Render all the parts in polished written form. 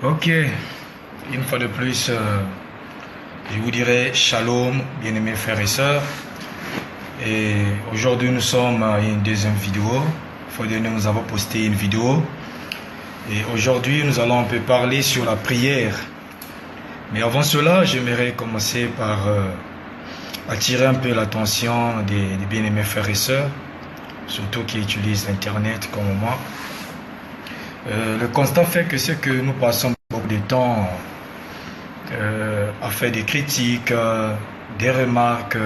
Ok, une fois de plus, je vous dirais shalom, bien-aimés frères et sœurs. Et aujourd'hui, nous sommes à une deuxième vidéo. Il faut dire que nous avons posté une vidéo. Et aujourd'hui, nous allons un peu parler sur la prière. Mais avant cela, j'aimerais commencer par attirer un peu l'attention des bien-aimés frères et sœurs, surtout qui utilisent l'Internet comme moi. Le constat fait que c'est que nous passons beaucoup de temps à faire des critiques, des remarques,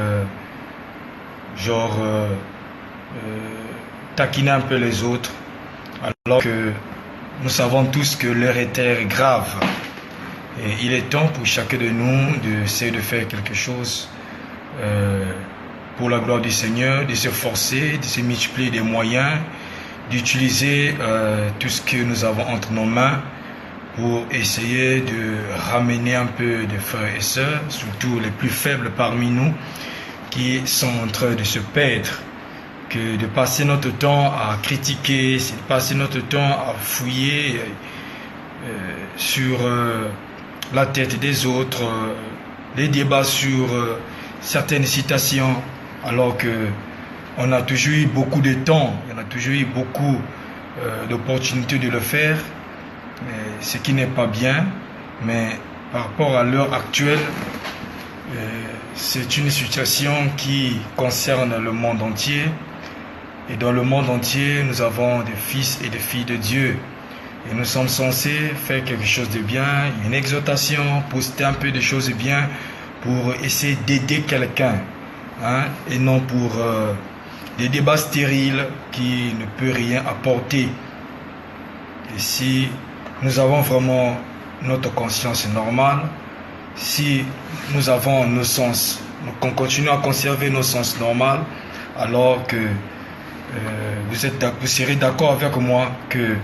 taquiner un peu les autres, alors que nous savons tous que l'heure est grave. Et il est temps pour chacun de nous d'essayer de faire quelque chose pour la gloire du Seigneur, de se forcer, de se multiplier des moyens, d'utiliser tout ce que nous avons entre nos mains pour essayer de ramener un peu de frères et sœurs, surtout les plus faibles parmi nous, qui sont en train de se perdre, que de passer notre temps à critiquer, de passer notre temps à fouiller sur la tête des autres, les débats sur certaines citations, alors que on a toujours eu beaucoup de temps, on a toujours eu beaucoup d'opportunités de le faire, ce qui n'est pas bien, mais par rapport à l'heure actuelle, c'est une situation qui concerne le monde entier. Et dans le monde entier, nous avons des fils et des filles de Dieu. Et nous sommes censés faire quelque chose de bien, une exhortation, poster un peu de choses bien pour essayer d'aider quelqu'un, hein, et non pour des débats stériles qui ne peuvent rien apporter. Et si nous avons vraiment notre conscience normale, si nous avons nos sens, qu'on continue à conserver nos sens normaux, alors que vous serez d'accord avec moi que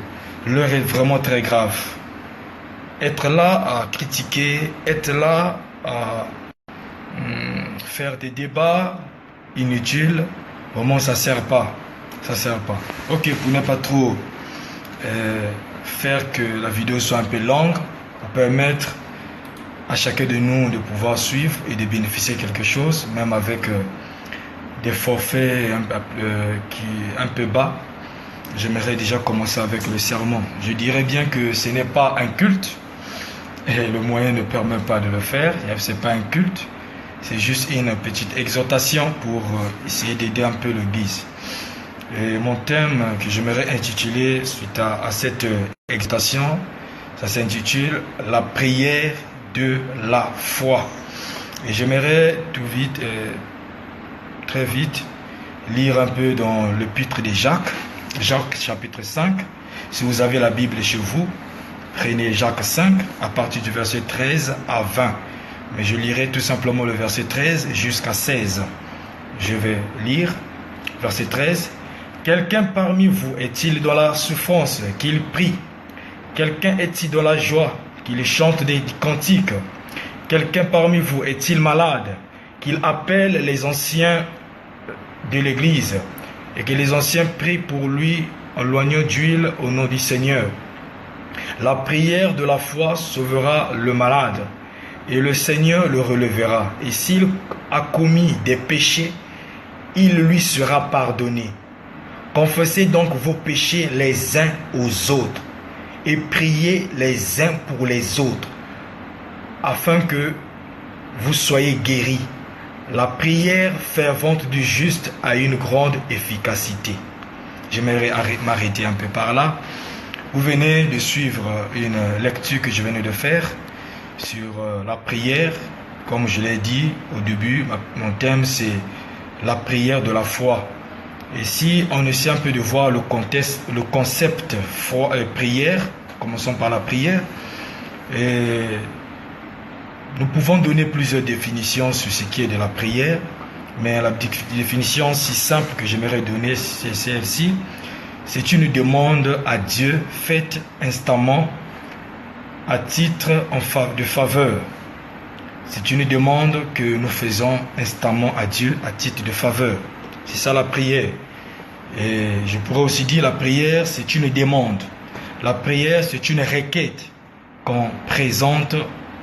l'heure est vraiment très grave. Être là à critiquer, être là à faire des débats inutiles, vraiment ça sert pas. Ça sert pas. Ok, pour ne pas trop faire que la vidéo soit un peu longue, pour permettre à chacun de nous de pouvoir suivre et de bénéficier de quelque chose, même avec des forfaits un peu bas. J'aimerais déjà commencer avec le sermon. Je dirais bien que ce n'est pas un culte, et le moyen ne permet pas de le faire. Ce n'est pas un culte, c'est juste une petite exhortation pour essayer d'aider un peu l'Église. Et mon thème que j'aimerais intituler suite à cette exhortation, ça s'intitule « La prière de la foi ». Et j'aimerais très vite, lire un peu dans l'épître de Jacques chapitre 5. Si vous avez la Bible chez vous, prenez Jacques 5 à partir du verset 13 à 20. Mais je lirai tout simplement le verset 13 jusqu'à 16. Je vais lire verset 13. Quelqu'un parmi vous est-il dans la souffrance qu'il prie? Quelqu'un est-il dans la joie qu'il chante des cantiques? Quelqu'un parmi vous est-il malade qu'il appelle les anciens de l'Église et que les anciens prient pour lui en l'oignant d'huile au nom du Seigneur? La prière de la foi sauvera le malade et le Seigneur le relèvera. Et s'il a commis des péchés, il lui sera pardonné. Confessez donc vos péchés les uns aux autres et priez les uns pour les autres afin que vous soyez guéris. La prière fervente du juste a une grande efficacité. J'aimerais m'arrêter un peu par là. Vous venez de suivre une lecture que je venais de faire sur la prière. Comme je l'ai dit au début, mon thème c'est la prière de la foi. Et si on essaie un peu de voir le concept prière, commençons par la prière, et nous pouvons donner plusieurs définitions sur ce qui est de la prière, mais la définition si simple que j'aimerais donner, c'est celle-ci. C'est une demande à Dieu faite instamment à titre de faveur. C'est une demande que nous faisons instamment à Dieu à titre de faveur. C'est ça la prière. Et je pourrais aussi dire la prière, c'est une demande. La prière, c'est une requête qu'on présente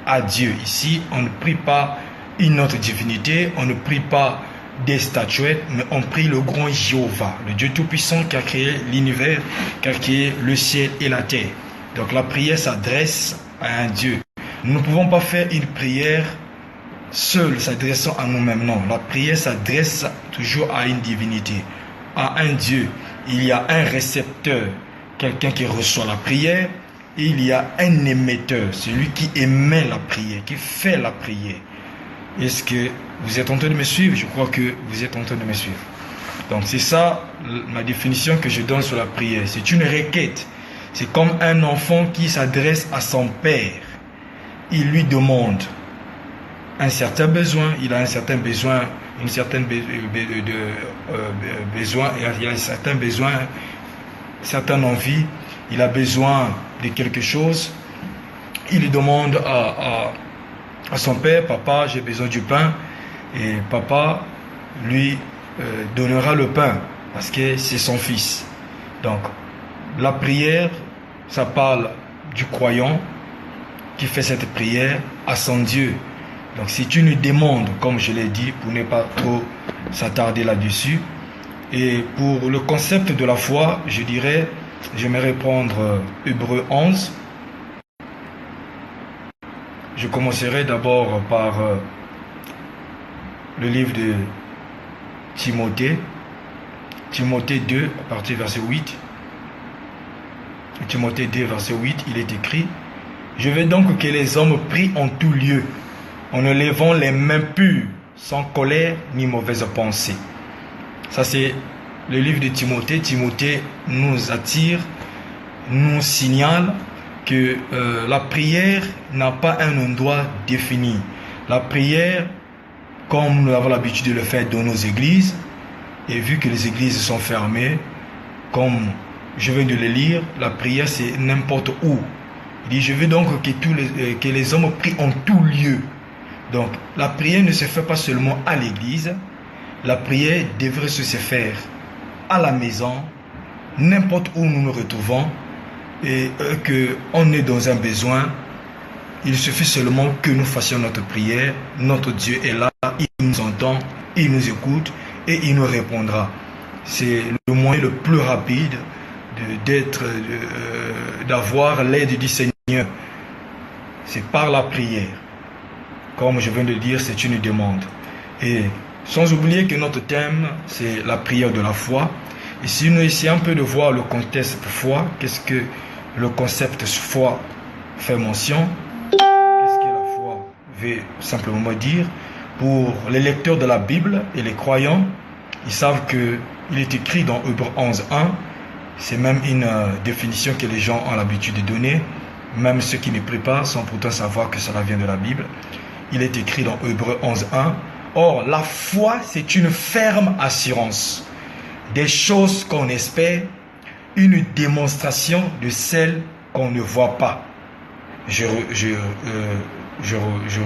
à Dieu. Ici, on ne prie pas une autre divinité, on ne prie pas des statuettes, mais on prie le grand Jéhovah, le Dieu Tout-Puissant qui a créé l'univers, qui a créé le ciel et la terre. Donc la prière s'adresse à un Dieu. Nous ne pouvons pas faire une prière seule, s'adressant à nous-mêmes. Non, la prière s'adresse toujours à une divinité, à un Dieu. Il y a un récepteur, quelqu'un qui reçoit la prière, et il y a un émetteur, celui qui émet la prière, qui fait la prière. Est-ce que vous êtes en train de me suivre? Je crois que vous êtes en train de me suivre. Donc c'est ça ma définition que je donne sur la prière. C'est une requête. C'est comme un enfant qui s'adresse à son père. Il lui demande un certain besoin, il a un certain besoin, une certaine besoin, il a un certain besoin, certaine envie, il a besoin de quelque chose. Il lui demande à son père, papa, j'ai besoin du pain, et papa lui donnera le pain parce que c'est son fils. Donc la prière, ça parle du croyant qui fait cette prière à son Dieu. Donc c'est une demande, comme je l'ai dit, pour ne pas trop s'attarder là-dessus. Et pour le concept de la foi, je dirais, j'aimerais prendre Hébreux 11. Je commencerai d'abord par le livre de Timothée. Timothée 2, à partir du verset 8. Timothée 2, verset 8, il est écrit: je veux donc que les hommes prient en tout lieu, en ne levant les mains pures, sans colère ni mauvaise pensée. Ça c'est le livre de Timothée. Timothée nous attire, nous signale que la prière n'a pas un endroit défini. La prière, comme nous avons l'habitude de le faire dans nos églises, et vu que les églises sont fermées, comme je viens de le lire, la prière c'est n'importe où. Il dit, je veux donc que les hommes prient en tout lieu. Donc, la prière ne se fait pas seulement à l'église. La prière devrait se faire à la maison, n'importe où nous nous retrouvons, et qu'on est dans un besoin. Il suffit seulement que nous fassions notre prière. Notre Dieu est là, il nous entend, il nous écoute et il nous répondra. C'est le moyen le plus rapide d'avoir l'aide du Seigneur. C'est par la prière. Comme je viens de dire, c'est une demande. Et sans oublier que notre thème, c'est la prière de la foi. Et si nous essayons un peu de voir le contexte foi, qu'est-ce que le concept foi fait mention, qu'est-ce que la foi veut simplement dire, pour les lecteurs de la Bible et les croyants, ils savent qu'il est écrit dans Hébreux 11.1. C'est même une définition que les gens ont l'habitude de donner. Même ceux qui ne prient pas sans pourtant savoir que cela vient de la Bible. Il est écrit dans Hébreux 11.1. Or, la foi, c'est une ferme assurance des choses qu'on espère, une démonstration de celles qu'on ne voit pas. Je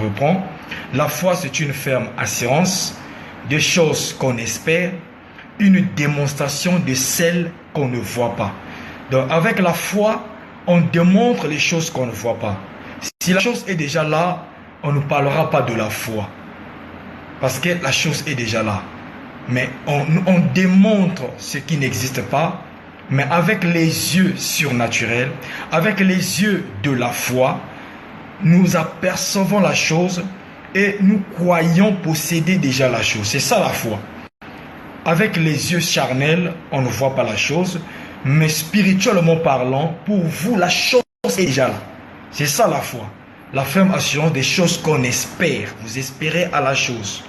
reprends. La foi, c'est une ferme assurance des choses qu'on espère, une démonstration de celles qu'on ne voit pas. Donc avec la foi, on démontre les choses qu'on ne voit pas. Si la chose est déjà là, on ne parlera pas de la foi. Parce que la chose est déjà là. Mais on démontre ce qui n'existe pas, mais avec les yeux surnaturels, avec les yeux de la foi, nous apercevons la chose et nous croyons posséder déjà la chose. C'est ça la foi. Avec les yeux charnels, on ne voit pas la chose, mais spirituellement parlant, pour vous, la chose est déjà là. C'est ça la foi. La ferme assurance des choses qu'on espère. Vous espérez à la chose.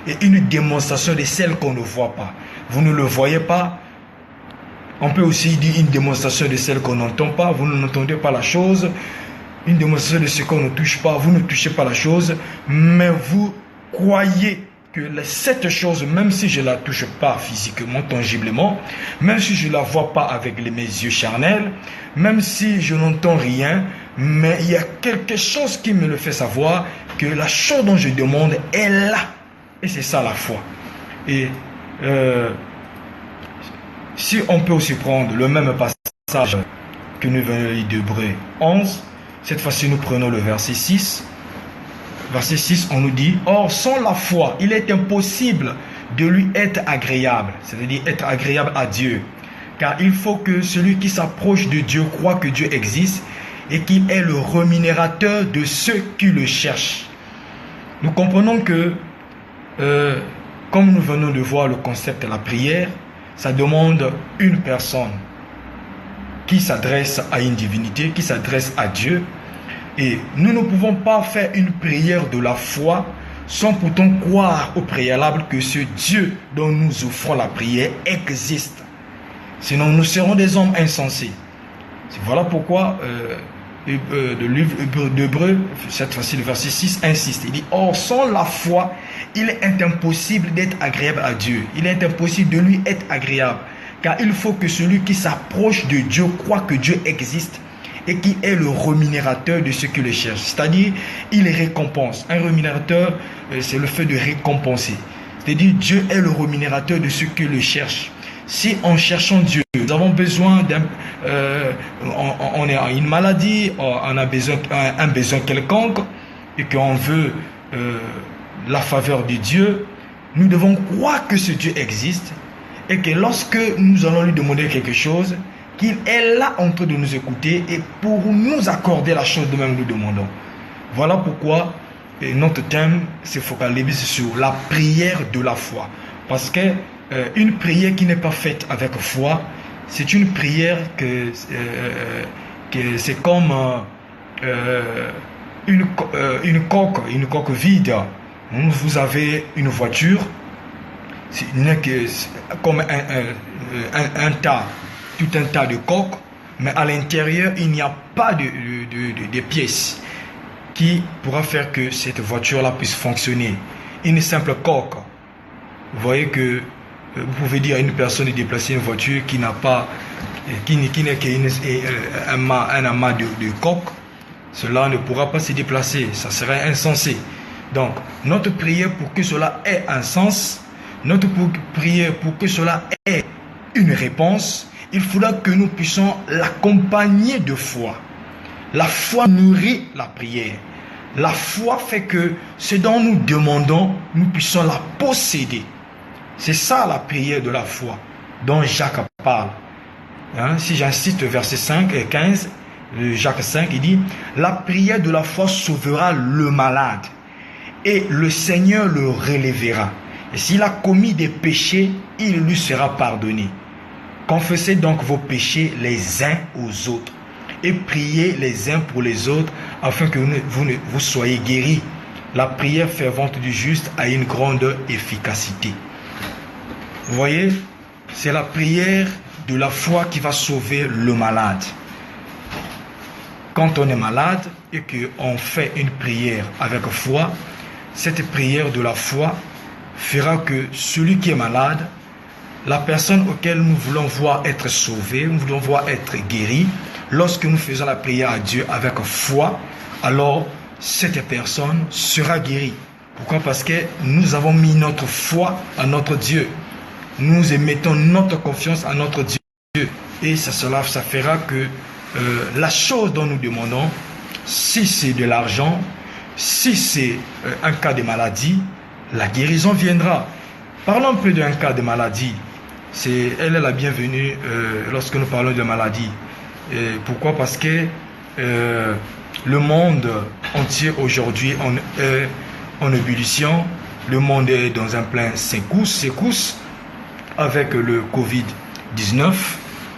Et une démonstration de celles qu'on ne voit pas. Vous ne le voyez pas. On peut aussi dire une démonstration de celles qu'on n'entend pas. Vous n'entendez pas la chose. Une démonstration de ce qu'on ne touche pas. Vous ne touchez pas la chose. Mais vous croyez que cette chose, même si je ne la touche pas physiquement, tangiblement, même si je ne la vois pas avec mes yeux charnels, même si je n'entends rien, mais il y a quelque chose qui me le fait savoir que la chose dont je demande est là. Et c'est ça la foi. Et si on peut aussi prendre le même passage que nous venons de lire d'Hébreux 11, Cette fois-ci, nous prenons le verset 6. Verset 6, on nous dit, « Or, sans la foi, il est impossible de lui être agréable. » C'est-à-dire être agréable à Dieu. Car il faut que celui qui s'approche de Dieu croit que Dieu existe et qu'il est le rémunérateur de ceux qui le cherchent. Nous comprenons que, comme nous venons de voir le concept de la prière, ça demande une personne qui s'adresse à une divinité, qui s'adresse à Dieu. Et nous ne pouvons pas faire une prière de la foi sans pourtant croire au préalable que ce Dieu dont nous offrons la prière existe. Sinon, nous serons des hommes insensés. Voilà pourquoi le livre d'Hébreux, cette fois-ci le verset 6, insiste. Il dit, « Or, sans la foi, il est impossible d'être agréable à Dieu. Il est impossible de lui être agréable. Car il faut que celui qui s'approche de Dieu croit que Dieu existe et qu'il est le rémunérateur de ceux qui le cherchent. » C'est-à-dire, il récompense. Un rémunérateur, c'est le fait de récompenser. C'est-à-dire, Dieu est le rémunérateur de ceux qui le cherchent. Si en cherchant Dieu, nous avons besoin d'un... on est en une maladie, on a besoin, un besoin quelconque, et qu'on veut la faveur de Dieu, nous devons croire que ce Dieu existe, et que lorsque nous allons lui demander quelque chose, qu'il est là en train de nous écouter, et pour nous accorder la chose de même nous demandons. Voilà pourquoi notre thème se focalise sur la prière de la foi. Parce que une prière qui n'est pas faite avec foi, c'est une prière que c'est comme une coque vide. Vous avez une voiture, c'est comme un tas, tout un tas de coques, mais à l'intérieur, il n'y a pas de pièces qui pourra faire que cette voiture-là puisse fonctionner. Une simple coque. Vous voyez que vous pouvez dire à une personne de déplacer une voiture qui n'a pas, qui n'est qu'un amas de coques, cela ne pourra pas se déplacer, ça serait insensé. Donc, notre prière pour que cela ait un sens, notre prière pour que cela ait une réponse, il faudra que nous puissions l'accompagner de foi. La foi nourrit la prière. La foi fait que ce dont nous demandons, nous puissions la posséder. C'est ça la prière de la foi dont Jacques parle. Si j'insiste verset 5 et 15, Jacques 5, il dit, « La prière de la foi sauvera le malade et le Seigneur le relèvera. Et s'il a commis des péchés, il lui sera pardonné. Confessez donc vos péchés les uns aux autres et priez les uns pour les autres afin que vous soyez guéris. La prière fervente du juste a une grande efficacité. » Vous voyez, c'est la prière de la foi qui va sauver le malade. Quand on est malade et qu'on fait une prière avec foi, cette prière de la foi fera que celui qui est malade, la personne auquel nous voulons voir être sauvé, nous voulons voir être guéri, lorsque nous faisons la prière à Dieu avec foi, alors cette personne sera guérie. Pourquoi? Parce que nous avons mis notre foi à notre Dieu. Nous émettons notre confiance à notre Dieu. Et ça fera que la chose dont nous demandons, si c'est de l'argent, si c'est un cas de maladie, la guérison viendra. Parlons un peu d'un cas de maladie. Elle est la bienvenue lorsque nous parlons de maladie. Pourquoi? Parce que le monde entier aujourd'hui est en ébullition. Le monde est dans un plein secousse. Avec le Covid-19,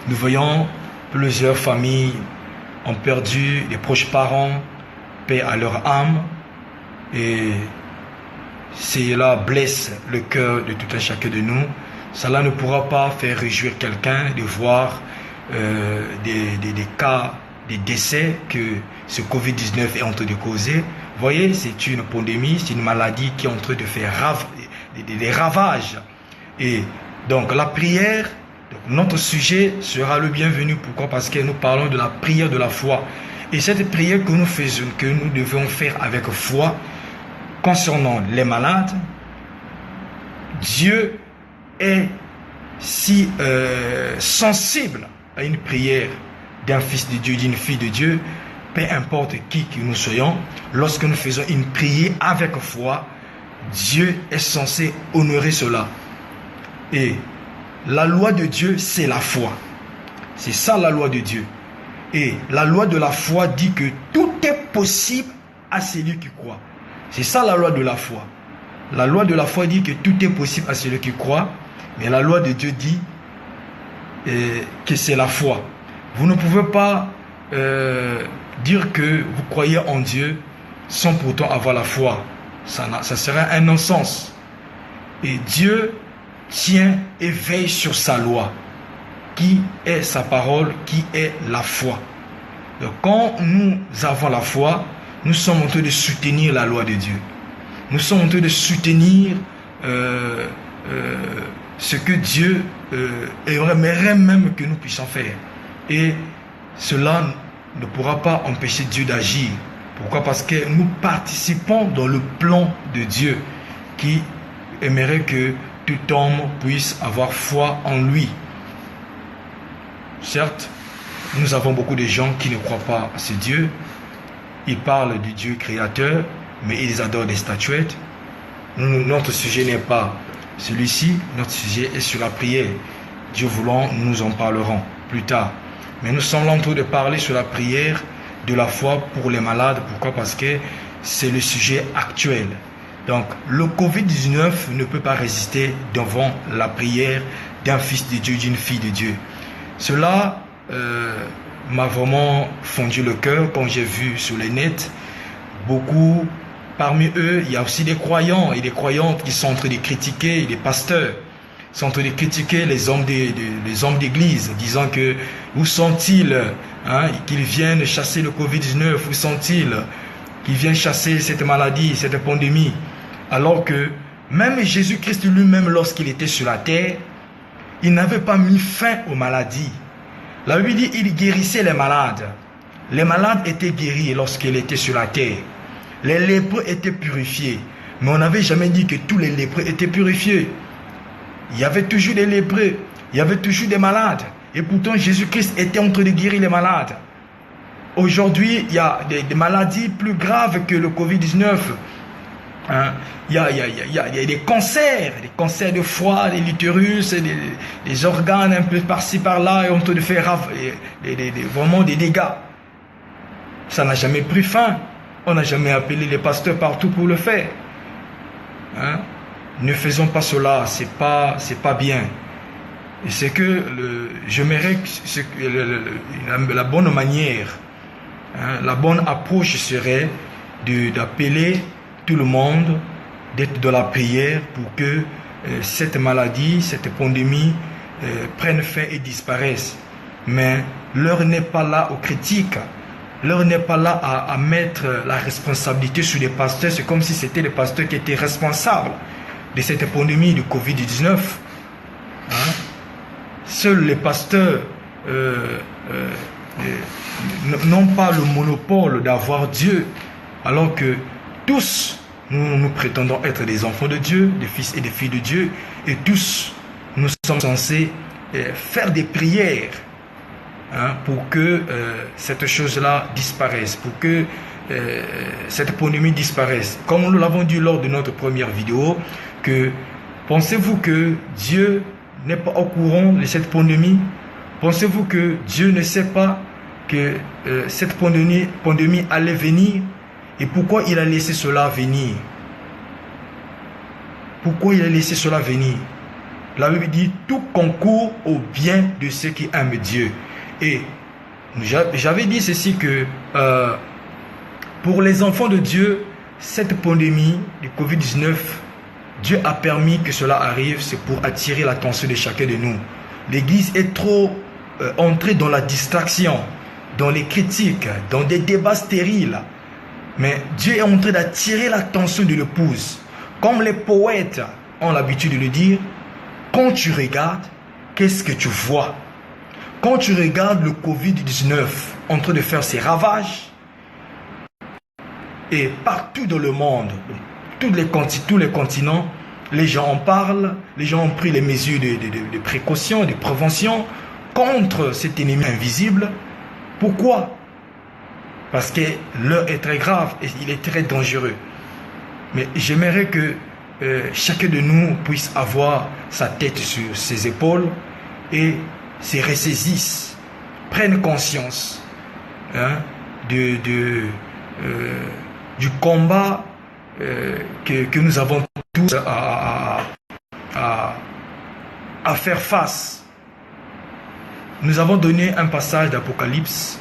nous voyons plusieurs familles ont perdu des proches parents, paix à leur âme, et cela blesse le cœur de tout un chacun de nous. Cela ne pourra pas faire réjouir quelqu'un de voir des cas, des décès que ce Covid-19 est en train de causer. Vous voyez, c'est une pandémie, c'est une maladie qui est en train de faire des ravages. Et donc la prière, notre sujet sera le bienvenu. Pourquoi? Parce que nous parlons de la prière de la foi. Et cette prière que nous faisons, que nous devons faire avec foi, concernant les malades, Dieu est si sensible à une prière d'un fils de Dieu, d'une fille de Dieu, peu importe qui que nous soyons, lorsque nous faisons une prière avec foi, Dieu est censé honorer cela. Et la loi de Dieu, c'est la foi. C'est ça la loi de Dieu. Et la loi de la foi dit que tout est possible à celui qui croit. C'est ça la loi de la foi. La loi de la foi dit que tout est possible à celui qui croit, mais la loi de Dieu dit que c'est la foi. Vous ne pouvez pas dire que vous croyez en Dieu sans pourtant avoir la foi. Ça serait un non-sens. Et Dieu tient et veille sur sa loi, qui est sa parole, qui est la foi. Donc quand nous avons la foi, nous sommes en train de soutenir la loi de Dieu. Nous sommes en train de soutenir ce que Dieu aimerait même que nous puissions faire. Et cela ne pourra pas empêcher Dieu d'agir. Pourquoi? Parce que nous participons dans le plan de Dieu qui aimerait que tout homme puisse avoir foi en lui. Certes, nous avons beaucoup de gens qui ne croient pas à ce Dieu. Ils parlent du Dieu créateur, mais ils adorent des statuettes. Notre sujet n'est pas celui-ci, notre sujet est sur la prière. Dieu voulant, nous en parlerons plus tard. Mais nous sommes en train de parler sur la prière de la foi pour les malades. Pourquoi? Parce que c'est le sujet actuel. Donc, le Covid-19 ne peut pas résister devant la prière d'un fils de Dieu, d'une fille de Dieu. Cela m'a vraiment fondu le cœur quand j'ai vu sur les nets beaucoup. Parmi eux, il y a aussi des croyants et des croyantes qui sont en train de critiquer les pasteurs, sont en train de critiquer les hommes d'église, disant que où sont-ils qu'ils viennent chasser le Covid-19, où sont-ils qu'ils viennent chasser cette maladie, cette pandémie, alors que même Jésus-Christ lui-même, lorsqu'il était sur la terre, il n'avait pas mis fin aux maladies. La Bible dit qu'il guérissait les malades. Les malades étaient guéris lorsqu'il était sur la terre. Les lépreux étaient purifiés. Mais on n'avait jamais dit que tous les lépreux étaient purifiés. Il y avait toujours des lépreux. Il y avait toujours des malades. Et pourtant, Jésus-Christ était en train de guérir les malades. Aujourd'hui, il y a des maladies plus graves que le Covid-19. Il y a des cancers de foie, des l'utérus, des organes un peu par-ci par-là, et on peut faire vraiment des dégâts. Ça n'a jamais pris fin. On n'a jamais appelé les pasteurs partout pour le faire. Ne faisons pas cela, c'est pas bien. Et c'est que j'aimerais que la bonne manière, la bonne approche serait d'appeler tout le monde d'être dans la prière pour que cette maladie, cette pandémie prenne fin et disparaisse. Mais l'heure n'est pas là aux critiques. L'heure n'est pas là à mettre la responsabilité sur les pasteurs. C'est comme si c'était les pasteurs qui étaient responsables de cette pandémie du Covid-19. Seuls les pasteurs n'ont pas le monopole d'avoir Dieu, alors que tous, nous prétendons être des enfants de Dieu, des fils et des filles de Dieu, et tous, nous sommes censés faire des prières pour que cette chose-là disparaisse, pour que cette pandémie disparaisse. Comme nous l'avons dit lors de notre première vidéo, que pensez-vous que Dieu n'est pas au courant de cette pandémie? Pensez-vous que Dieu ne sait pas que cette pandémie allait venir? Et pourquoi il a laissé cela venir? Pourquoi il a laissé cela venir? La Bible dit tout concourt au bien de ceux qui aiment Dieu. Et j'avais dit ceci que pour les enfants de Dieu, cette pandémie du Covid-19, Dieu a permis que cela arrive, c'est pour attirer l'attention de chacun de nous. L'Église est trop entrée dans la distraction, dans les critiques, dans des débats stériles. Mais Dieu est en train d'attirer l'attention de l'épouse. Comme les poètes ont l'habitude de le dire, quand tu regardes, qu'est-ce que tu vois? Quand tu regardes le Covid-19 en train de faire ses ravages, et partout dans le monde, tous les continents, les gens en parlent, les gens ont pris les mesures de précaution, de prévention contre cet ennemi invisible. Pourquoi? parce que l'heure est très grave et il est très dangereux. Mais j'aimerais que chacun de nous puisse avoir sa tête sur ses épaules et se ressaisisse, prenne conscience du combat que nous avons tous à faire face. Nous avons donné un passage d'Apocalypse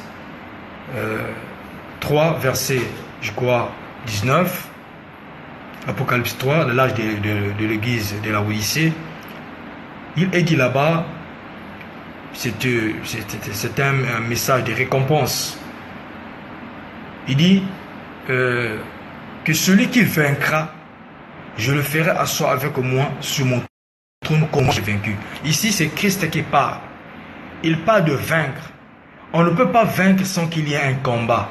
3, verset, je crois, 19. Apocalypse 3, de l'âge de l'église de la Odyssée. Il est dit là-bas, c'est un message de récompense. Il dit que celui qui vaincra, je le ferai asseoir avec moi sur mon trône comme j'ai vaincu. Ici, c'est Christ qui parle. Il parle de vaincre. On ne peut pas vaincre sans qu'il y ait un combat.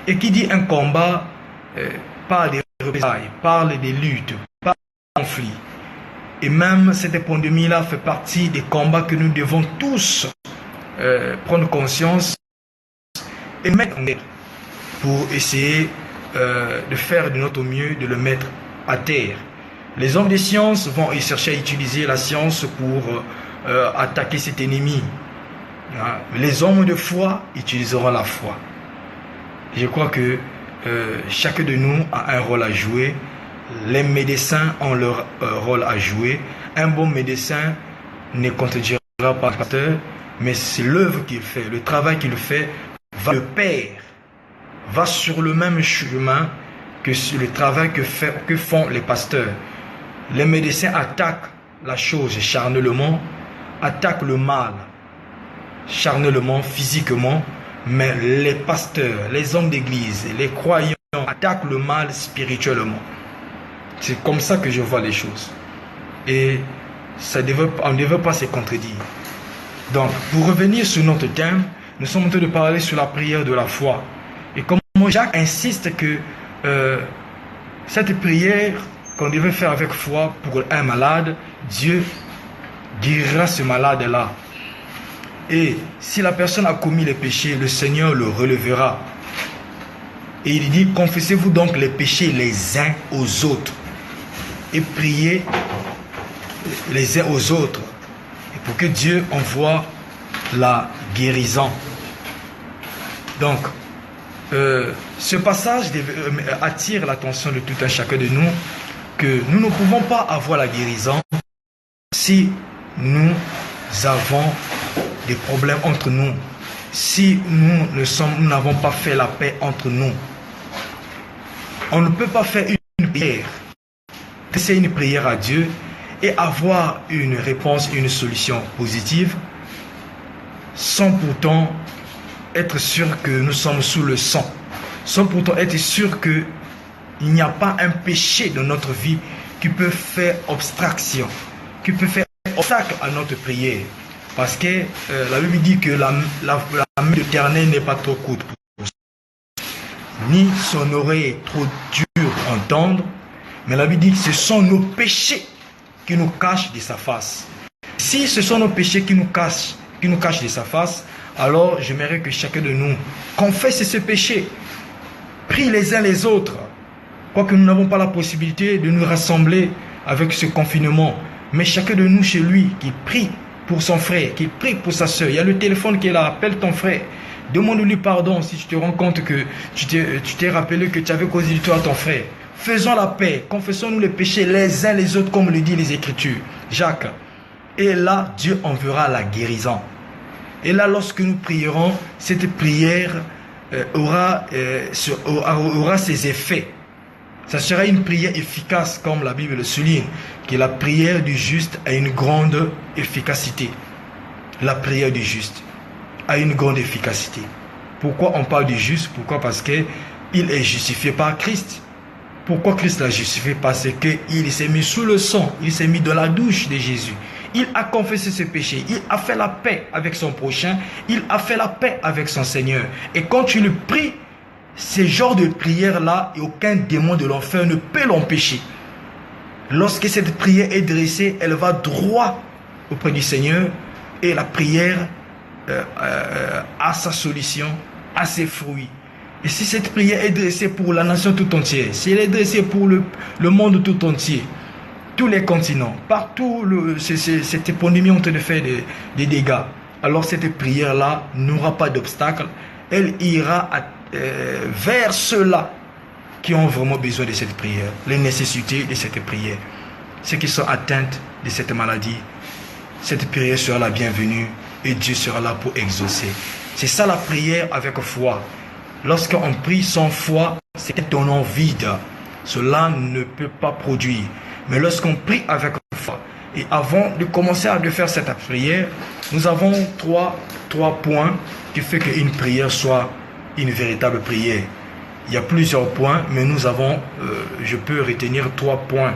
Et qui dit un combat parle des représailles, parle des luttes, parle des conflits. Et même cette pandémie-là fait partie des combats que nous devons tous prendre conscience et mettre en œuvre pour essayer de faire de notre mieux, de le mettre à terre. Les hommes des sciences vont chercher à utiliser la science pour attaquer cet ennemi. Les hommes de foi utiliseront la foi. Je crois que chacun de nous a un rôle à jouer. Les médecins ont leur rôle à jouer. Un bon médecin ne contredira pas le pasteur, mais c'est l'œuvre qu'il fait, le travail qu'il fait va le pair, va sur le même chemin que le travail que font les pasteurs. Les médecins attaquent la chose charnellement, attaquent le mal charnellement, physiquement, mais les pasteurs, les hommes d'église, les croyants attaquent le mal spirituellement. C'est comme ça que je vois les choses. Et on ne devait pas se contredire. Donc, pour revenir sur notre thème, nous sommes en train de parler sur la prière de la foi. Et comme Jacques insiste que cette prière qu'on devait faire avec foi pour un malade, Dieu guérira ce malade-là. Et si la personne a commis les péchés, le Seigneur le relèvera. Et il dit, confessez-vous donc les péchés les uns aux autres et priez les uns aux autres et pour que Dieu envoie la guérison. Donc, ce passage attire l'attention de tout un chacun de nous que nous ne pouvons pas avoir la guérison si nous avons des problèmes entre nous, si nous n'avons pas fait la paix entre nous. On ne peut pas faire une prière, c'est une prière à Dieu et avoir une réponse, une solution positive sans pourtant être sûr que nous sommes sous le sang, sans pourtant être sûr qu'il n'y a pas un péché dans notre vie qui peut faire obstruction, qui peut faire obstacle à notre prière. Parce que la Bible dit que la main de l'Éternel n'est pas trop courte pour ça, ni son oreille est trop dure à entendre, mais la Bible dit que ce sont nos péchés qui nous cachent de sa face. Si ce sont nos péchés qui nous cachent de sa face, alors j'aimerais que chacun de nous confesse ce péché, prie les uns les autres. Quoique nous n'avons pas la possibilité de nous rassembler avec ce confinement, mais chacun de nous chez lui qui prie pour son frère, qui prie pour sa soeur. Il y a le téléphone qui est là, appelle ton frère. Demande-lui pardon si tu te rends compte que tu t'es rappelé que tu avais causé du tort à ton frère. Faisons la paix, confessons-nous les péchés les uns les autres comme le dit les Écritures. Jacques. Et là, Dieu enverra la guérison. Et là, lorsque nous prierons, cette prière aura ses effets. Ça sera une prière efficace, comme la Bible le souligne, que la prière du juste a une grande efficacité. La prière du juste a une grande efficacité. Pourquoi on parle du juste? Pourquoi? Parce qu'il est justifié par Christ. Pourquoi Christ l'a justifié? Parce qu'il s'est mis sous le sang, il s'est mis dans la douche de Jésus. Il a confessé ses péchés, il a fait la paix avec son prochain, il a fait la paix avec son Seigneur. Et quand tu le pries, ce genre de prière-là, aucun démon de l'enfer ne peut l'empêcher. Lorsque cette prière est dressée, elle va droit auprès du Seigneur et la prière a sa solution, a ses fruits. Et si cette prière est dressée pour la nation tout entière, si elle est dressée pour le monde tout entier, tous les continents, partout, cette épidémie ont de faire des dégâts, alors cette prière-là n'aura pas d'obstacle. Elle ira vers ceux-là qui ont vraiment besoin de cette prière, les nécessités de cette prière. Ceux qui sont atteints de cette maladie, cette prière sera la bienvenue et Dieu sera là pour exaucer. C'est ça la prière avec foi. Lorsqu'on prie sans foi, c'est un nom vide. Cela ne peut pas produire. Mais lorsqu'on prie avec foi, et avant de commencer à faire cette prière, nous avons trois points qui font qu'une prière soit une véritable prière. Il y a plusieurs points, mais nous avons, je peux retenir 3 points.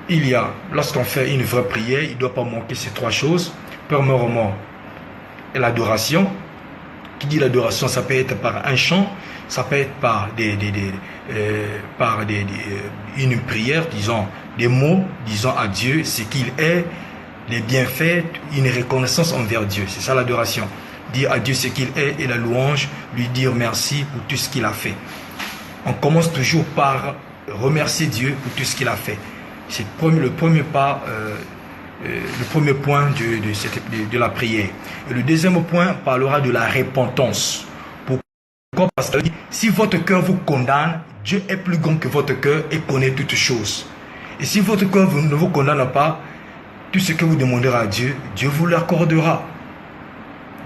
Il y a, lorsqu'on fait une vraie prière, il ne doit pas manquer ces 3 choses. Premièrement, l'adoration. Qui dit l'adoration, ça peut être par un chant, ça peut être par une prière, disons des mots, disons à Dieu ce qu'il est, les bienfaits, une reconnaissance envers Dieu. C'est ça l'adoration. Dire à Dieu ce qu'il est et la louange, lui dire merci pour tout ce qu'il a fait. On commence toujours par remercier Dieu pour tout ce qu'il a fait. C'est le premier pas. Le premier point de la prière. Et le deuxième point parlera de la repentance. Pourquoi? Parce que si votre cœur vous condamne, Dieu est plus grand que votre cœur et connaît toutes choses. Et si votre cœur ne vous condamne pas, tout ce que vous demanderez à Dieu, Dieu vous l'accordera.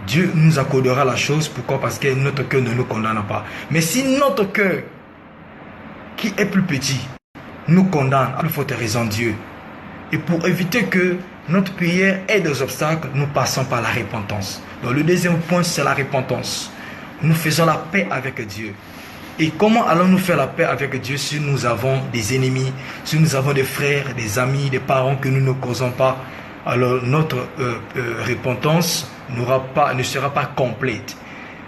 Dieu nous accordera la chose. Pourquoi? Parce que notre cœur ne nous condamne pas. Mais si notre cœur, qui est plus petit, nous condamne, il faut raison Dieu. Et pour éviter que notre prière ait des obstacles, nous passons par la repentance. Donc le deuxième point, c'est la repentance. Nous faisons la paix avec Dieu. Et comment allons-nous faire la paix avec Dieu si nous avons des ennemis, si nous avons des frères, des amis, des parents que nous ne causons pas? Alors notre repentance ne sera pas complète.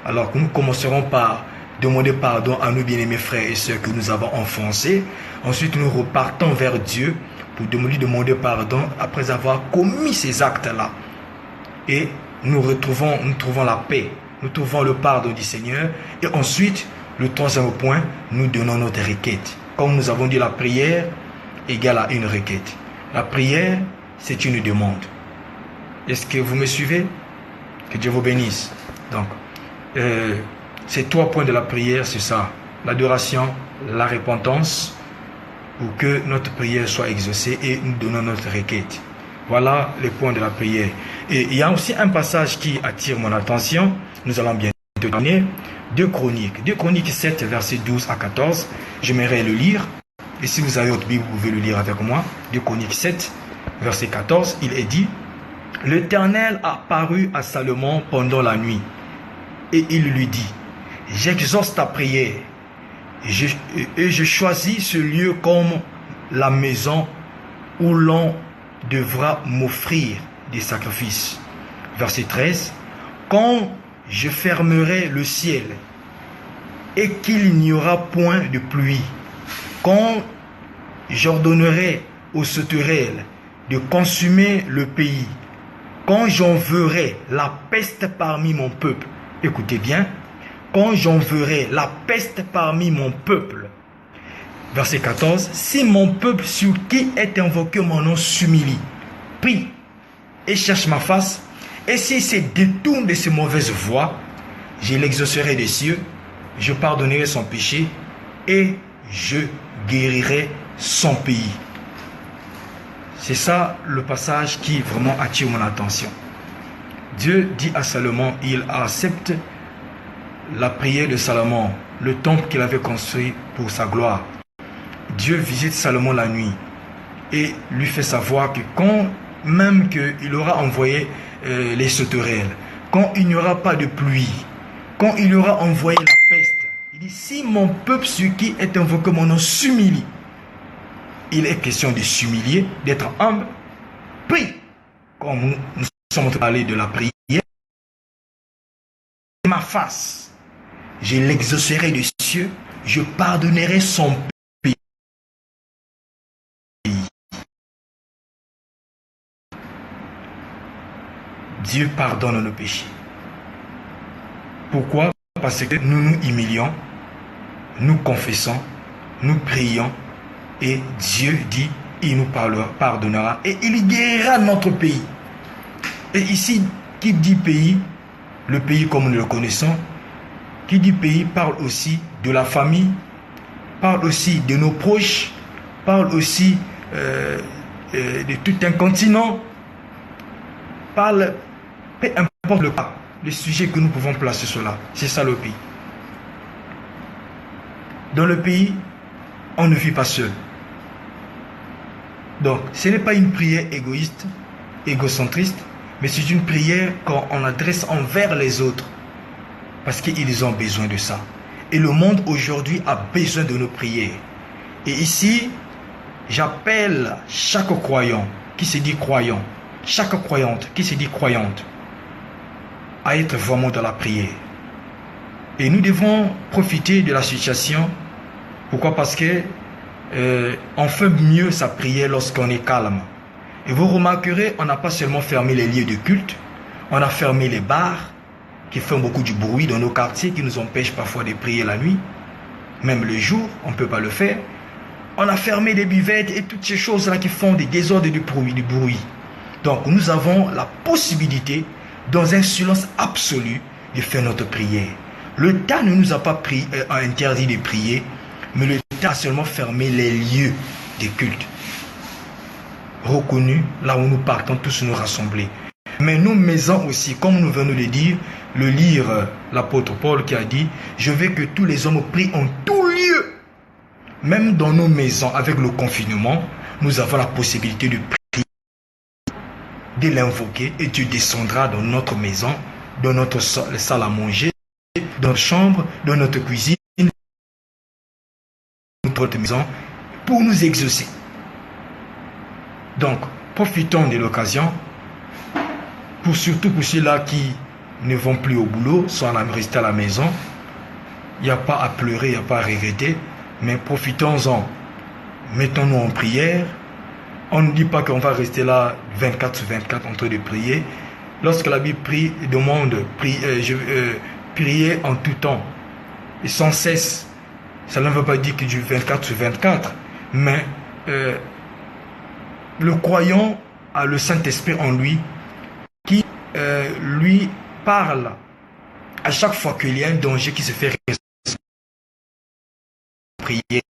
Alors que nous commencerons par demander pardon à nos bien-aimés frères et sœurs que nous avons offensés. Ensuite, nous repartons vers Dieu pour lui demander pardon après avoir commis ces actes-là. Et nous trouvons la paix, nous trouvons le pardon du Seigneur. Et ensuite, le troisième point, nous donnons notre requête. Comme nous avons dit, la prière égale à une requête. La prière, c'est une demande. Est-ce que vous me suivez? Que Dieu vous bénisse. Donc, ces 3 points de la prière, c'est ça. L'adoration, la repentance, pour que notre prière soit exaucée et nous donnons notre requête. Voilà les points de la prière. Et il y a aussi un passage qui attire mon attention. Nous allons bientôt terminer. 2 Chroniques 7, versets 12 à 14. J'aimerais le lire. Et si vous avez votre Bible, vous pouvez le lire avec moi. 2 Chroniques 7, verset 14. Il est dit: L'Éternel apparut à Salomon pendant la nuit. Et il lui dit: J'exauce ta prière. Et je choisis ce lieu comme la maison où l'on devra m'offrir des sacrifices. Verset 13. Quand je fermerai le ciel et qu'il n'y aura point de pluie, quand j'ordonnerai aux sauterelles de consumer le pays, quand j'enverrai la peste parmi mon peuple, écoutez bien, quand j'enverrai la peste parmi mon peuple. Verset 14. Si mon peuple sur qui est invoqué mon nom s'humilie, prie et cherche ma face, et s'il se détourne de ses mauvaises voies, je l'exaucerai des cieux, je pardonnerai son péché et je guérirai son pays. C'est ça le passage qui vraiment attire mon attention. Dieu dit à Salomon, il accepte la prière de Salomon, le temple qu'il avait construit pour sa gloire. Dieu visite Salomon la nuit et lui fait savoir que quand même qu'il aura envoyé les sauterelles, quand il n'y aura pas de pluie, quand il aura envoyé la peste, il dit: si mon peuple sur qui est invoqué mon nom s'humilie, il est question de s'humilier, d'être humble, prie. Comme nous sommes en train de parler de la prière, ma face, je l'exaucerai des cieux, je pardonnerai son pays. Dieu pardonne nos péchés. Pourquoi? parce que nous nous humilions, nous confessons, nous prions et Dieu dit, il nous pardonnera et il guérira notre pays. Et ici, qui dit pays, le pays comme nous le connaissons, qui dit pays parle aussi de la famille, parle aussi de nos proches, parle aussi de tout un continent, parle, peu importe le cas, le sujet que nous pouvons placer sur là, c'est ça le pays. Dans le pays, on ne vit pas seul. Donc, ce n'est pas une prière égoïste, égocentriste, mais c'est une prière qu'on adresse envers les autres, parce qu'ils ont besoin de ça. Et le monde aujourd'hui a besoin de nos prières. Et ici, j'appelle chaque croyant qui se dit croyant, chaque croyante qui se dit croyante, à être vraiment dans la prière. Et nous devons profiter de la situation. Pourquoi? Parce que on fait mieux sa prière lorsqu'on est calme. Et vous remarquerez, on n'a pas seulement fermé les lieux de culte, on a fermé les bars qui font beaucoup de bruit dans nos quartiers, qui nous empêchent parfois de prier la nuit. Même le jour, on ne peut pas le faire. On a fermé les buvettes et toutes ces choses-là qui font des désordres et du bruit. Donc nous avons la possibilité, dans un silence absolu, de faire notre prière. Le temps ne nous a pas interdit de prier, mais le temps a seulement fermé les lieux de culte. Reconnus, là où nous partons tous nous rassembler. Mais nos maisons aussi, comme nous venons de le dire, le lire l'apôtre Paul qui a dit, je veux que tous les hommes prient en tout lieu. Même dans nos maisons, avec le confinement, nous avons la possibilité de prier, de l'invoquer, et Dieu descendra dans notre maison, dans notre salle à manger, dans notre chambre, dans notre cuisine, dans notre maison, pour nous exaucer. Donc, profitons de l'occasion, surtout pour ceux-là qui ne vont plus au boulot, soit rester à la maison. Il n'y a pas à pleurer, il n'y a pas à regretter, mais profitons-en. Mettons-nous en prière. On ne dit pas qu'on va rester là 24 sur 24 en train de prier. Lorsque la Bible demande prier en tout temps et sans cesse, ça ne veut pas dire que du 24 sur 24, mais le croyant a le Saint-Esprit en lui qui lui parle à chaque fois qu'il y a un danger qui se fait prier.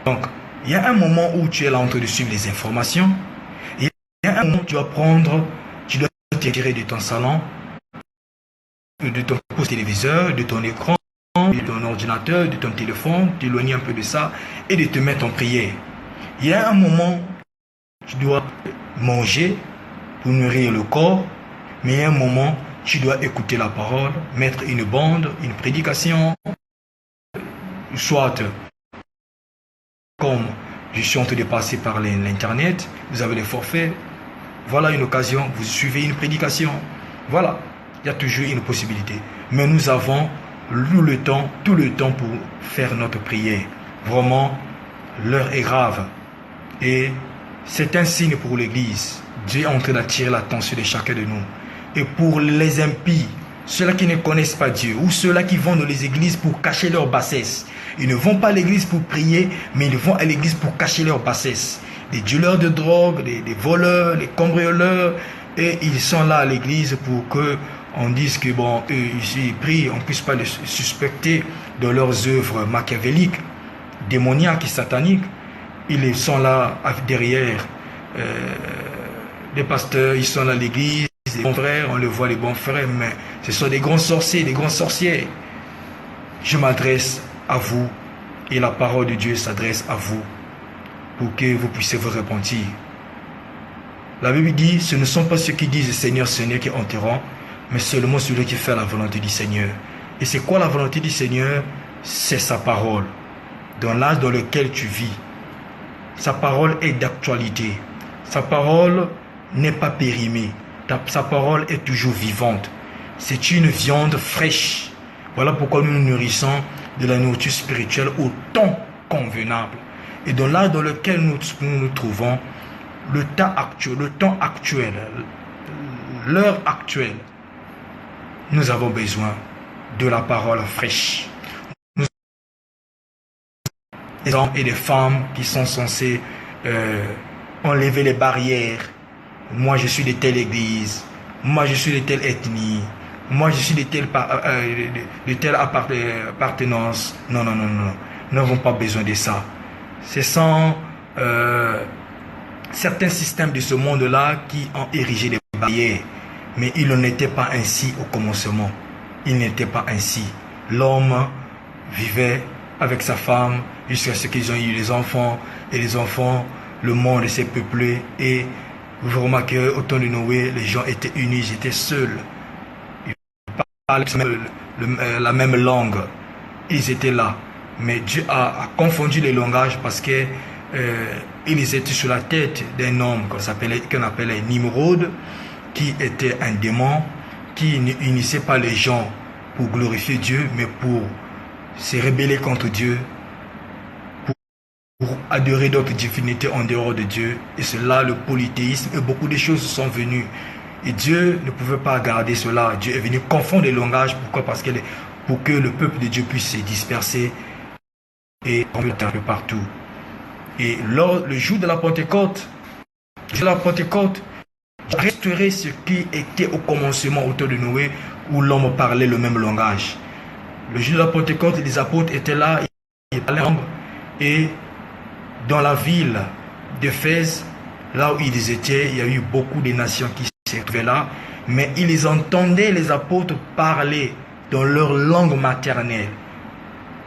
Donc, il y a un moment où tu es là en train de suivre les informations. Il y a un moment où tu dois te tirer de ton salon, de ton poste téléviseur, de ton écran, de ton ordinateur, de ton téléphone, t'éloigner un peu de ça et de te mettre en prière. Il y a un moment où tu dois manger pour nourrir le corps, mais il y a un moment tu dois écouter la parole, mettre une bande, une prédication, soit comme je suis en train de passer par l'internet, vous avez les forfaits, voilà une occasion, vous suivez une prédication, voilà, il y a toujours une possibilité. Mais nous avons tout le temps pour faire notre prière. Vraiment, l'heure est grave et c'est un signe pour l'Église. Dieu est en train d'attirer l'attention de chacun de nous. Et pour les impies, ceux-là qui ne connaissent pas Dieu, ou ceux-là qui vont dans les églises pour cacher leur bassesse. Ils ne vont pas à l'église pour prier, mais ils vont à l'église pour cacher leur bassesse. Des dealers de drogue, des voleurs, des cambrioleurs, et ils sont là à l'église pour que on dise que bon, eux, ils prient, on ne puisse pas les suspecter de leurs œuvres machiavéliques, démoniaques et sataniques. Ils sont là derrière les pasteurs, ils sont là à l'église, les bons frères, on le voit les bons frères, mais ce sont des grands sorciers, des grands sorciers. Je m'adresse à vous et la parole de Dieu s'adresse à vous pour que vous puissiez vous repentir. La Bible dit, ce ne sont pas ceux qui disent Seigneur, Seigneur qui entreront, mais seulement celui qui fait la volonté du Seigneur. Et c'est quoi la volonté du Seigneur? C'est sa parole, dans l'âge dans lequel tu vis. Sa parole est d'actualité. Sa parole n'est pas périmée. Sa parole est toujours vivante. C'est une viande fraîche. Voilà pourquoi nous nous nourrissons de la nourriture spirituelle au temps convenable. Et dans l'âge dans lequel nous trouvons, le temps actuel, l'heure actuelle, nous avons besoin de la parole fraîche. Nous sommes des hommes et des femmes qui sont censés enlever les barrières. Moi, je suis de telle église. Moi, je suis de telle ethnie. Moi, je suis de telle appartenance. Non, non, non, non. Nous n'avons pas besoin de ça. Ce sont certains systèmes de ce monde-là qui ont érigé des barrières. Mais il n'en était pas ainsi au commencement. Il n'était pas ainsi. L'homme vivait avec sa femme jusqu'à ce qu'ils ont eu les enfants. Et les enfants, le monde s'est peuplé. Et vous remarquerez, au temps de Noé, les gens étaient unis, ils étaient seuls. Ils parlaient la même langue. Ils étaient là. Mais Dieu a confondu les langages parce que ils étaient sur la tête d'un homme qu'on appelait Nimrod, qui était un démon, qui n'unissait pas les gens pour glorifier Dieu, mais pour se rebeller contre Dieu, pour adorer d'autres divinités en dehors de Dieu. Et cela, le polythéisme et beaucoup de choses sont venues. Et Dieu ne pouvait pas garder cela. Dieu est venu confondre les langages. Pourquoi? Parce que pour que le peuple de Dieu puisse se disperser et un peu partout. Et le jour de la Pentecôte, restaurer ce qui était au commencement autour de Noé, où l'homme parlait le même langage. Le jour de la Pentecôte, les apôtres étaient là, ils parlaient en langue, et dans la ville d'Éphèse, là où ils étaient, il y a eu beaucoup de nations qui se trouvaient là, mais ils entendaient les apôtres parler dans leur langue maternelle.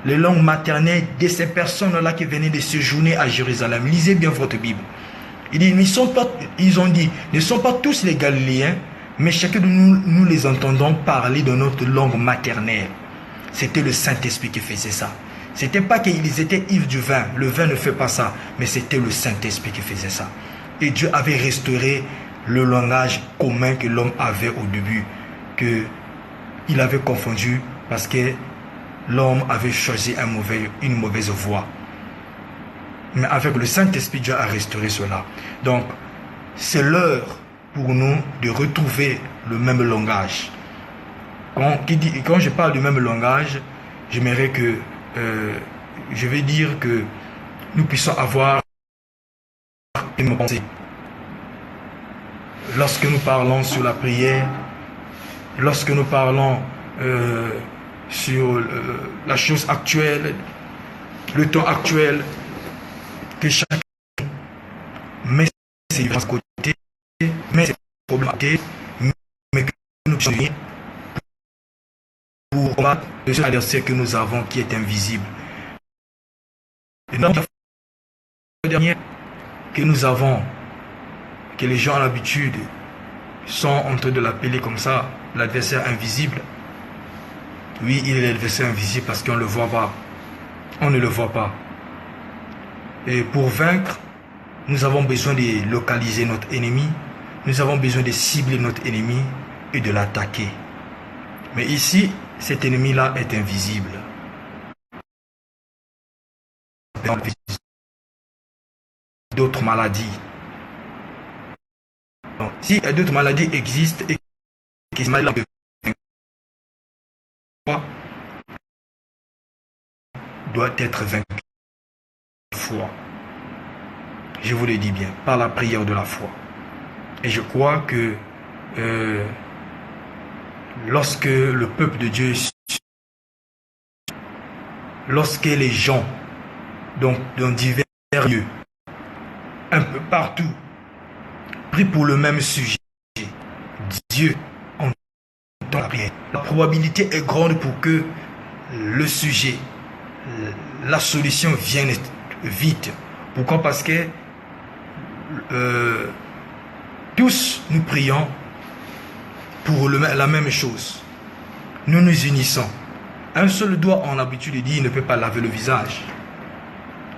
Les langues maternelles de ces personnes-là qui venaient de séjourner à Jérusalem. Lisez bien votre Bible. Ils ont dit, ne sont pas tous les Galiléens, mais chacun de nous les entendons parler dans notre langue maternelle. C'était le Saint-Esprit qui faisait ça. C'était pas qu'ils étaient ivres du vin. Le vin ne fait pas ça, mais c'était le Saint-Esprit qui faisait ça. Et Dieu avait restauré le langage commun que l'homme avait au début, qu'il avait confondu parce que l'homme avait choisi une mauvaise voie. Mais avec le Saint-Esprit, Dieu a restauré cela. Donc, c'est l'heure pour nous de retrouver le même langage. Quand je parle du même langage, j'aimerais que, je vais dire que nous puissions avoir une pensée. Lorsque nous parlons sur la prière, lorsque nous parlons sur la chose actuelle, le temps actuel, que chacun met ses différences côté, met ses problèmes à côté, mais que nous puissions pour combattre le adversaire que nous avons qui est invisible. Et la dernière que nous avons, que les gens ont l'habitude sont en train de l'appeler comme ça, l'adversaire invisible. Oui, il est l'adversaire invisible parce qu'on ne le voit pas. On ne le voit pas. Et pour vaincre, nous avons besoin de localiser notre ennemi. Nous avons besoin de cibler notre ennemi et de l'attaquer. Mais ici, cet ennemi-là est invisible. D'autres maladies. Donc, si d'autres maladies existent et que ces maladies doit être vaincu. Foi. Je vous le dis bien, par la prière de la foi. Et je crois que lorsque le peuple de Dieu, lorsque les gens, donc dans divers lieux, un peu partout, prient pour le même sujet, Dieu entend la prière. La probabilité est grande pour que le sujet, la solution vienne vite. Pourquoi? Parce que tous nous prions pour la même chose. Nous nous unissons. Un seul doigt, on a l'habitude de dire, il ne peut pas laver le visage.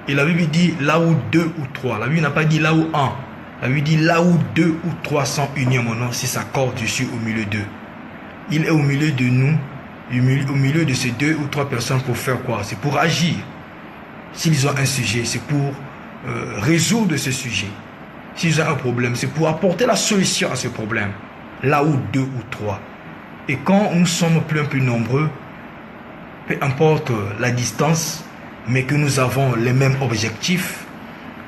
Et la Bible dit là où deux ou trois. La Bible n'a pas dit là où un. La Bible dit là où deux ou trois sont unis en mon nom, si s'accorde, je suis au milieu d'eux. Il est au milieu de nous, au milieu de ces deux ou trois personnes pour faire quoi? C'est pour agir. S'ils ont un sujet, c'est pour résoudre ce sujet. S'ils ont un problème, c'est pour apporter la solution à ce problème. Là où deux ou trois. Et quand nous sommes plus nombreux, peu importe la distance, mais que nous avons les mêmes objectifs,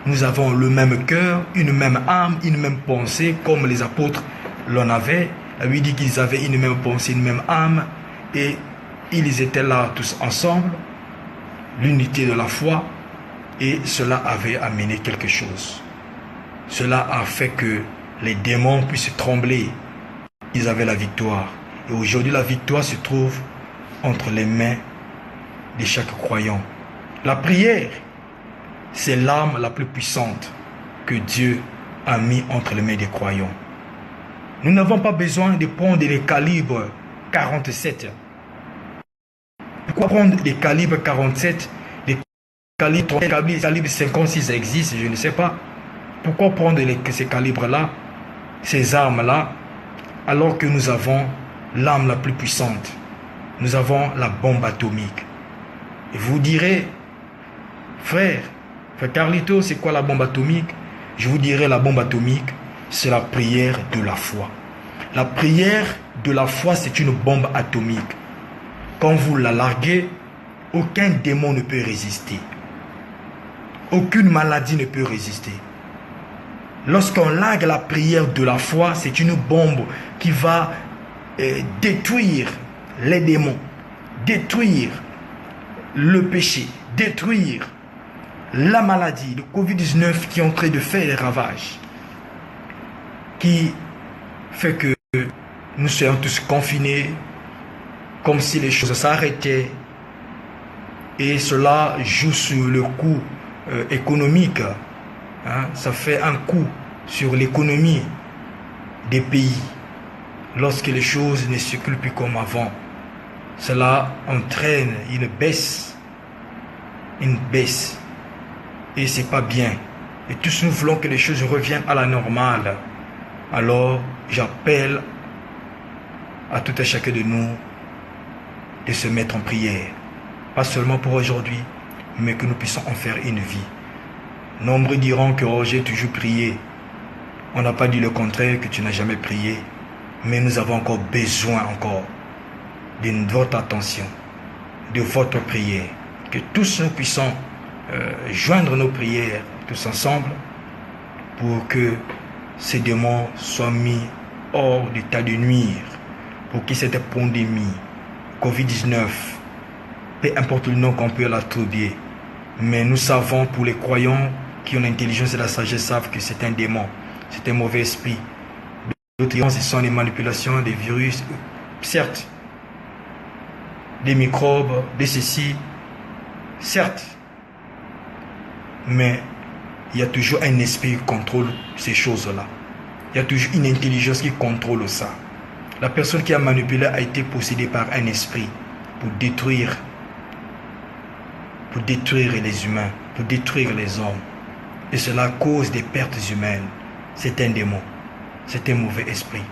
nous avons le même cœur, une même âme, une même pensée, comme les apôtres l'en avaient. La Bible dit qu'ils avaient une même pensée, une même âme, et ils étaient là tous ensemble, l'unité de la foi, et cela avait amené quelque chose. Cela a fait que les démons puissent trembler. Ils avaient la victoire. Et aujourd'hui, la victoire se trouve entre les mains de chaque croyant. La prière, c'est l'arme la plus puissante que Dieu a mis entre les mains des croyants. Nous n'avons pas besoin de prendre les calibres 47. Pourquoi prendre des calibres 47? Les calibres 56 existent, je ne sais pas. Pourquoi prendre ces calibres-là, ces armes-là, alors que nous avons l'arme la plus puissante? Nous avons la bombe atomique. Et vous direz, frère Carlito, c'est quoi la bombe atomique? Je vous dirai, la bombe atomique, c'est la prière de la foi. La prière de la foi, c'est une bombe atomique. Quand vous la larguez, aucun démon ne peut résister. Aucune maladie ne peut résister. Lorsqu'on largue la prière de la foi, c'est une bombe qui va détruire les démons, détruire le péché, détruire la maladie, le Covid-19 qui est en train de faire des ravages, qui fait que nous soyons tous confinés, comme si les choses s'arrêtaient, et cela joue sur le coût économique. Ça fait un coup sur l'économie des pays. Lorsque les choses ne circulent plus comme avant, cela entraîne une baisse. Et c'est pas bien. Et tous nous voulons que les choses reviennent à la normale. Alors, j'appelle à tout un chacun de nous de se mettre en prière. Pas seulement pour aujourd'hui, mais que nous puissions en faire une vie. Nombreux diront que oh, j'ai toujours prié. On n'a pas dit le contraire, que tu n'as jamais prié. Mais nous avons encore besoin de votre attention, de votre prière. Que tous nous puissions joindre nos prières tous ensemble pour que ces démons soient mis hors d'état de nuire, pour que cette pandémie, Covid-19, peu importe le nom qu'on peut l'attribuer, mais nous savons, pour les croyants qui ont l'intelligence et la sagesse, savent que c'est un démon, c'est un mauvais esprit. D'autres, ce sont les manipulations des virus, certes, des microbes, de ceci, certes, mais il y a toujours un esprit qui contrôle ces choses-là. Il y a toujours une intelligence qui contrôle ça. La personne qui a manipulé a été possédée par un esprit pour détruire les humains, pour détruire les hommes. Et cela cause des pertes humaines. C'est un démon, c'est un mauvais esprit.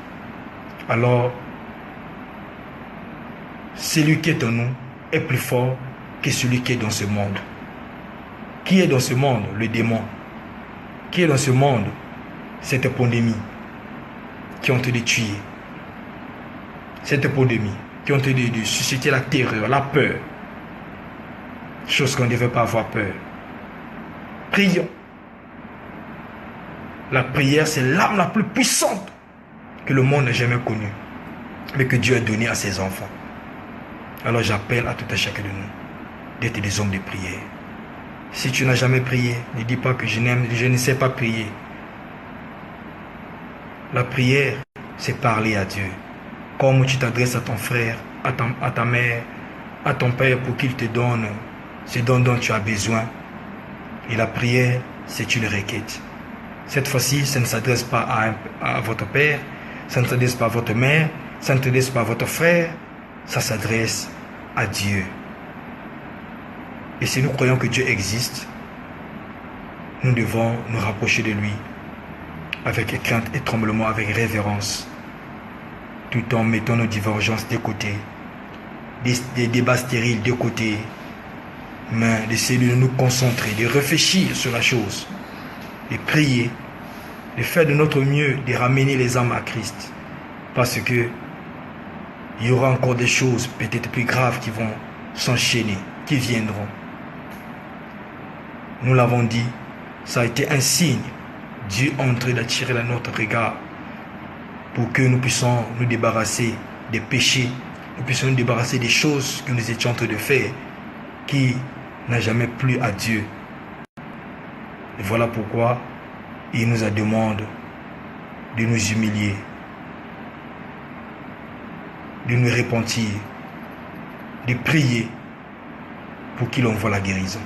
Alors, celui qui est en nous est plus fort que celui qui est dans ce monde. Qui est dans ce monde? Le démon. Qui est dans ce monde? Cette pandémie qui ont été de tuer. Cette pandémie qui ont été de susciter la terreur, la peur. Chose qu'on ne devait pas avoir peur. Prions. La prière, c'est l'arme la plus puissante que le monde n'a jamais connue, mais que Dieu a donnée à ses enfants. Alors j'appelle à tout un chacun de nous d'être des hommes de prière. Si tu n'as jamais prié, ne dis pas que je ne sais pas prier. La prière, c'est parler à Dieu. Comme tu t'adresses à ton frère, à ta mère, à ton père pour qu'il te donne ce dont tu as besoin. Et la prière, c'est une requête. Cette fois-ci, ça ne s'adresse pas à votre père, ça ne s'adresse pas à votre mère, ça ne s'adresse pas à votre frère, ça s'adresse à Dieu. Et si nous croyons que Dieu existe, nous devons nous rapprocher de lui avec crainte et tremblement, avec révérence, tout en mettant nos divergences de côté, des débats stériles de côté, mais d'essayer de nous concentrer, de réfléchir sur la chose, de prier, de faire de notre mieux, de ramener les âmes à Christ. Parce que il y aura encore des choses peut-être plus graves qui vont s'enchaîner, qui viendront. Nous l'avons dit, ça a été un signe. Dieu est en train d'attirer notre regard pour que nous puissions nous débarrasser des péchés, nous puissions nous débarrasser des choses que nous étions en train de faire, qui n'a jamais plu à Dieu. Et voilà pourquoi il nous a demandé de nous humilier, de nous repentir, de prier pour qu'il envoie la guérison.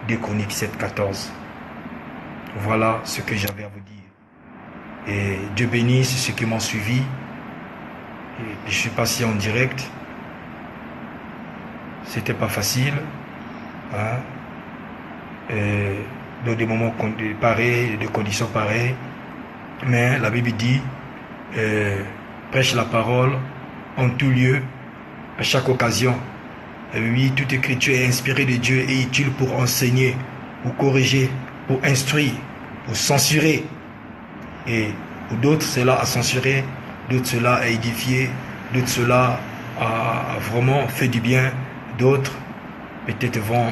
2 Chroniques 7,14. Voilà ce que j'avais à vous dire. Et Dieu bénisse ceux qui m'ont suivi. Et je suis passé en direct. C'était pas facile. Hein? Et dans des moments pareils, de conditions pareilles. Mais la Bible dit, prêche la parole en tout lieu, à chaque occasion. Et oui, toute écriture est inspirée de Dieu et utile pour enseigner, pour corriger, pour instruire, pour censurer. Et pour d'autres, cela a censuré, d'autres, cela a édifié, d'autres, cela a vraiment fait du bien, d'autres, peut-être vont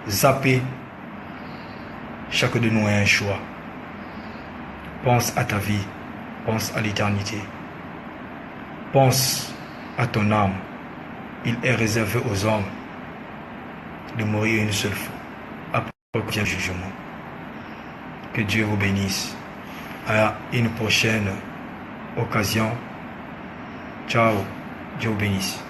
zapper. Chacun de nous a un choix. Pense à ta vie, pense à l'éternité. Pense à ton âme. Il est réservé aux hommes de mourir une seule fois. Après vient le jugement. Que Dieu vous bénisse. À une prochaine occasion. Ciao. Dieu vous bénisse.